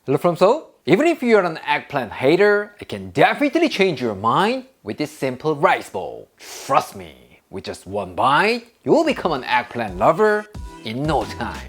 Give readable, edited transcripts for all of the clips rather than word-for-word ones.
Hello from Seoul. Even if you're an eggplant hater, it can definitely change your mind with this simple rice bowl. Trust me, with just one bite, you will become an eggplant lover in no time.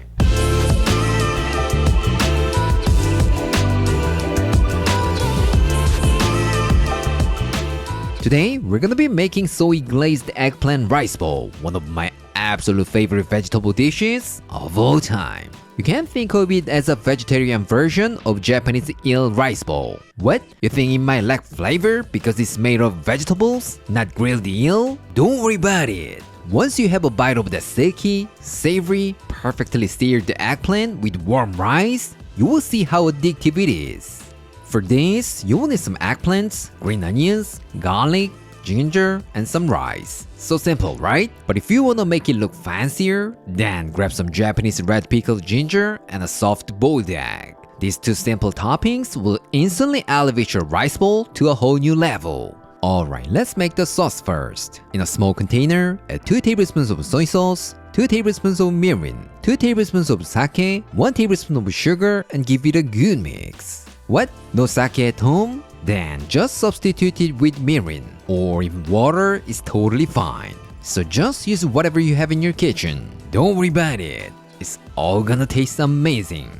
Today, we're gonna be making soy glazed eggplant rice bowl, one of my absolute favorite vegetable dishes of all time. You can think of it as a vegetarian version of Japanese eel rice bowl. What? You think it might lack flavor because it's made of vegetables, not grilled eel? Don't worry about it. Once you have a bite of that silky, savory, perfectly seared eggplant with warm rice, you will see how addictive it is. For this, you will need some eggplants, green onions, garlic, ginger, and some rice. So simple, right? But if you want to make it look fancier, then grab some Japanese red pickled ginger and a soft boiled egg. These two simple toppings will instantly elevate your rice bowl to a whole new level. Alright, let's make the sauce first. In a small container, add 2 tablespoons of soy sauce, 2 tablespoons of mirin, 2 tablespoons of sake, 1 tablespoon of sugar, and give it a good mix. What? No sake at home? Then just substitute it with mirin, or even water is totally fine. So just use whatever you have in your kitchen. Don't worry about it. It's all gonna taste amazing.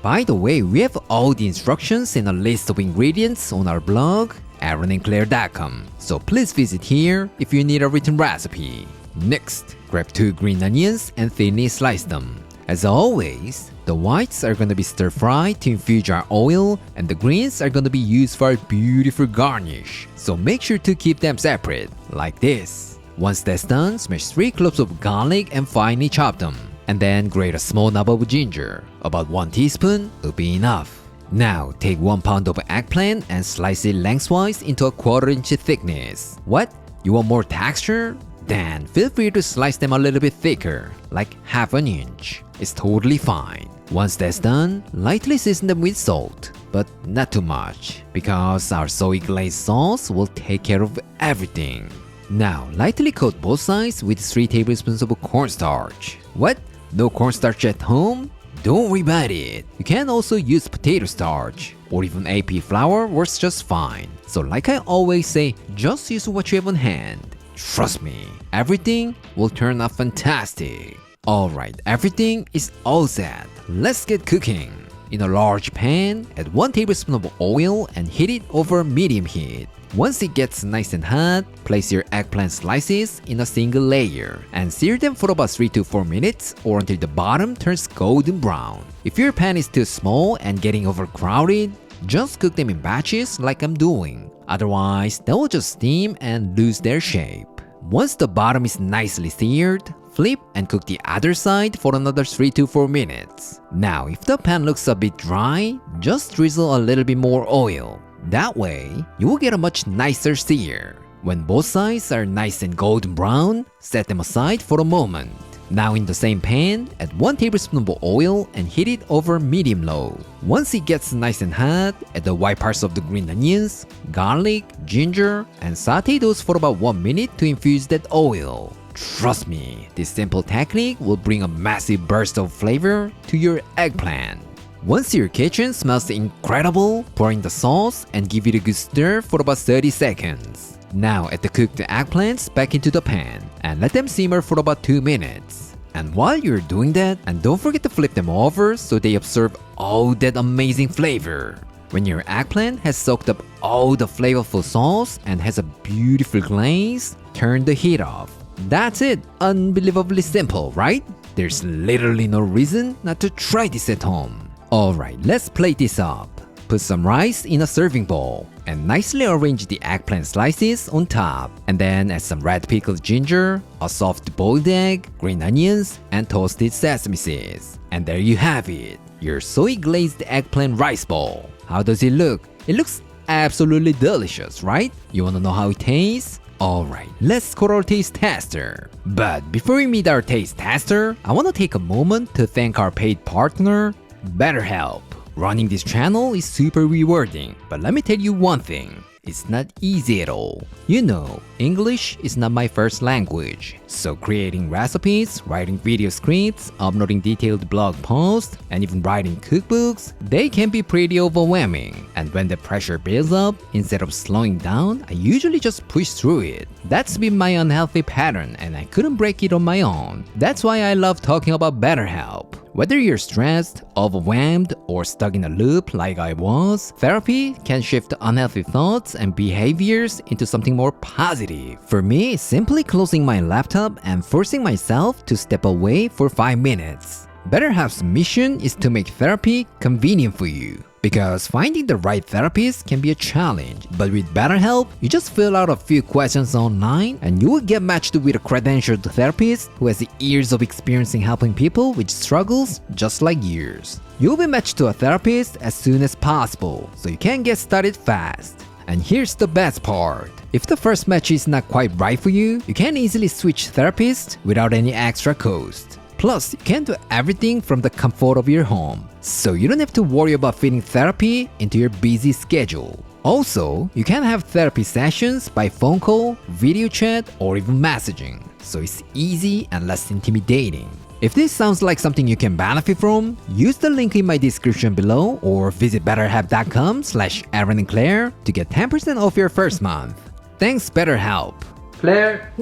By the way, we have all the instructions and a list of ingredients on our blog, aaronandclaire.com. So please visit here if you need a written recipe. Next, grab 2 green onions and thinly slice them. As always, the whites are gonna be stir-fried to infuse our oil, and the greens are gonna be used for a beautiful garnish. So make sure to keep them separate, like this. Once that's done, smash 3 cloves of garlic and finely chop them. And then grate a small knob of ginger. About 1 teaspoon will be enough. Now, take 1 pound of eggplant and slice it lengthwise into a 1/4 inch thickness. What? You want more texture? Then feel free to slice them a little bit thicker, like 1/2 inch. It's totally fine. Once that's done, lightly season them with salt, but not too much, because our soy glazed sauce will take care of everything. Now, lightly coat both sides with 3 tablespoons of cornstarch. What? No cornstarch at home? Don't worry about it. You can also use potato starch, or even AP flour works just fine. So like I always say, just use what you have on hand. Trust me, everything will turn out fantastic. Alright, everything is all set. Let's get cooking. In a large pan, add 1 tablespoon of oil and heat it over medium heat. Once it gets nice and hot, place your eggplant slices in a single layer and sear them for about 3 to 4 minutes or until the bottom turns golden brown. If your pan is too small and getting overcrowded, just cook them in batches like I'm doing. Otherwise, they will just steam and lose their shape. Once the bottom is nicely seared, flip and cook the other side for another 3 to 4 minutes. Now, if the pan looks a bit dry, just drizzle a little bit more oil. That way, you will get a much nicer sear. When both sides are nice and golden brown, set them aside for a moment. Now in the same pan, add 1 tablespoon of oil and heat it over medium-low. Once it gets nice and hot, add the white parts of the green onions, garlic, ginger, and saute those for about 1 minute to infuse that oil. Trust me, this simple technique will bring a massive burst of flavor to your eggplant. Once your kitchen smells incredible, pour in the sauce and give it a good stir for about 30 seconds. Now add the cooked eggplants back into the pan and let them simmer for about 2 minutes. And while you're doing that, and don't forget to flip them over so they absorb all that amazing flavor. When your eggplant has soaked up all the flavorful sauce and has a beautiful glaze, turn the heat off. That's it! Unbelievably simple, right? There's literally no reason not to try this at home. Alright, let's plate this up. Put some rice in a serving bowl and nicely arrange the eggplant slices on top. And then add some red pickled ginger, a soft boiled egg, green onions, and toasted sesame seeds. And there you have it, your soy glazed eggplant rice bowl. How does it look? It looks absolutely delicious, right? You wanna know how it tastes? Alright, let's call our taste tester. But before we meet our taste tester, I wanna take a moment to thank our paid partner, BetterHelp. Running this channel is super rewarding, but let me tell you one thing. It's not easy at all. You know, English is not my first language, so creating recipes, writing video scripts, uploading detailed blog posts, and even writing cookbooks, they can be pretty overwhelming. And when the pressure builds up, instead of slowing down, I usually just push through it. That's been my unhealthy pattern, and I couldn't break it on my own. That's why I love talking about BetterHelp. Whether you're stressed, overwhelmed, or stuck in a loop like I was, therapy can shift unhealthy thoughts and behaviors into something more positive. For me, it's simply closing my laptop and forcing myself to step away for 5 minutes. BetterHelp's mission is to make therapy convenient for you. Because finding the right therapist can be a challenge, but with BetterHelp, you just fill out a few questions online and you will get matched with a credentialed therapist who has years of experience in helping people with struggles just like yours. You'll be matched to a therapist as soon as possible, so you can get started fast. And here's the best part. If the first match is not quite right for you, you can easily switch therapists without any extra cost. Plus, you can do everything from the comfort of your home, so you don't have to worry about fitting therapy into your busy schedule. Also, you can have therapy sessions by phone call, video chat, or even messaging, so it's easy and less intimidating. If this sounds like something you can benefit from, use the link in my description below or visit betterhelp.com/Aaron and Claire to get 10% off your first month. Thanks, BetterHelp. Claire.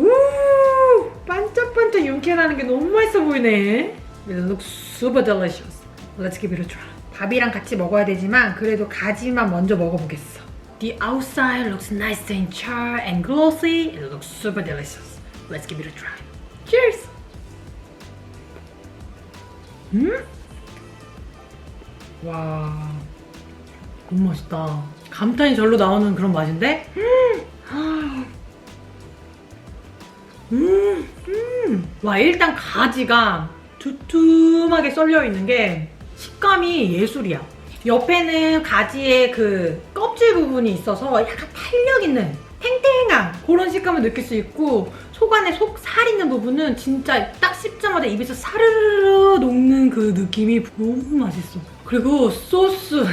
반짝반짝 윤기라는 게 너무 맛있어 보이네. It looks super delicious. Let's give it a try. 밥이랑 같이 먹어야 되지만 그래도 가지만 먼저 먹어보겠어. The outside looks nice and charred and glossy. It looks super delicious. Let's give it a try. Cheers! 와, 너무 맛있다. 감탄이 절로 나오는 그런 맛인데? 와, 일단 가지가 두툼하게 썰려 있는 게 식감이 예술이야. 옆에는 가지의 그 껍질 부분이 있어서 약간 탄력 있는 탱탱한 그런 식감을 느낄 수 있고, 속 안에 살 있는 부분은 진짜 딱 씹자마자 입에서 사르르르 녹는 그 느낌이 너무 맛있어. 그리고 소스, 와,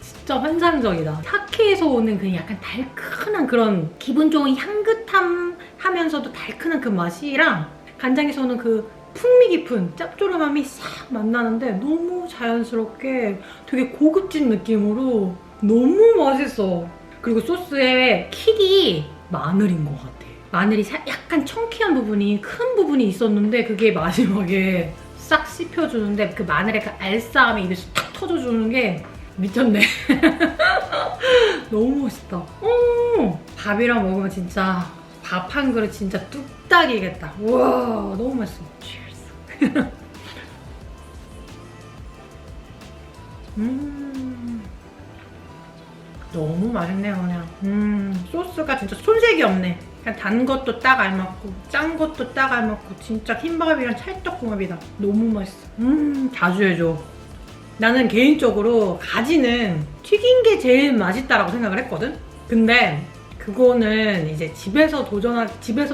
진짜 환상적이다. 사케에서 오는 그 약간 달큰한 그런 기분 좋은 향긋함 하면서도 달큰한 그 맛이랑 간장에서 오는 그 풍미 깊은 짭조름함이 싹 만나는데 너무 자연스럽게 되게 고급진 느낌으로 너무 맛있어. 그리고 소스의 킥이 마늘인 것 같아. 마늘이 약간 청키한 부분이, 큰 부분이 있었는데 그게 마지막에 싹 씹혀주는데 그 마늘의 그 알싸함이 입에서 탁 터져주는 게 미쳤네. 너무 멋있다. 밥이랑 먹으면 진짜 밥 한 그릇 진짜 뚝딱이겠다. 우와, 너무 맛있어. Cheers. 너무 맛있네요, 그냥. 소스가 진짜 손색이 없네. 그냥 단 것도 딱 알맞고, 짠 것도 딱 알맞고, 진짜 흰밥이랑 찰떡궁합이다. 너무 맛있어. 자주 해줘. 나는 개인적으로 가지는 튀긴 게 제일 맛있다라고 생각을 했거든? 근데 그거는 이제 집에서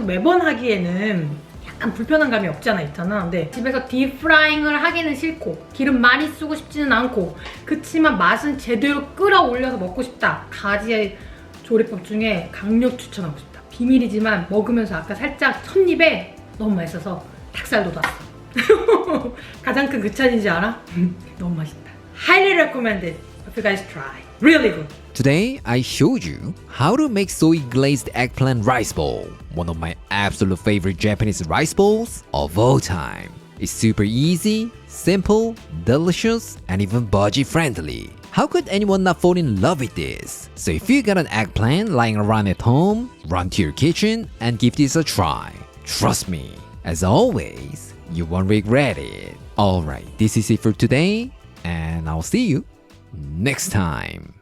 매번 하기에는 약간 불편한 감이 없지 않아 있잖아. 근데 집에서 딥프라잉을 하기는 싫고 기름 많이 쓰고 싶지는 않고, 그치만 맛은 제대로 끌어올려서 먹고 싶다. 가지의 조리법 중에 강력 추천하고 싶다. 비밀이지만 먹으면서 아까 살짝 첫입에 너무 맛있어서 닭살 돋았어. 가장 큰 극찬인지 알아? 너무 맛있다. Highly recommended. If you guys try. Really good. Today, I showed you how to make soy glazed eggplant rice bowl, one of my absolute favorite Japanese rice bowls of all time. It's super easy, simple, delicious, and even budget friendly. How could anyone not fall in love with this? So if you got an eggplant lying around at home, run to your kitchen and give this a try. Trust me, as always, you won't regret it. Alright, this is it for today, and I'll see you next time.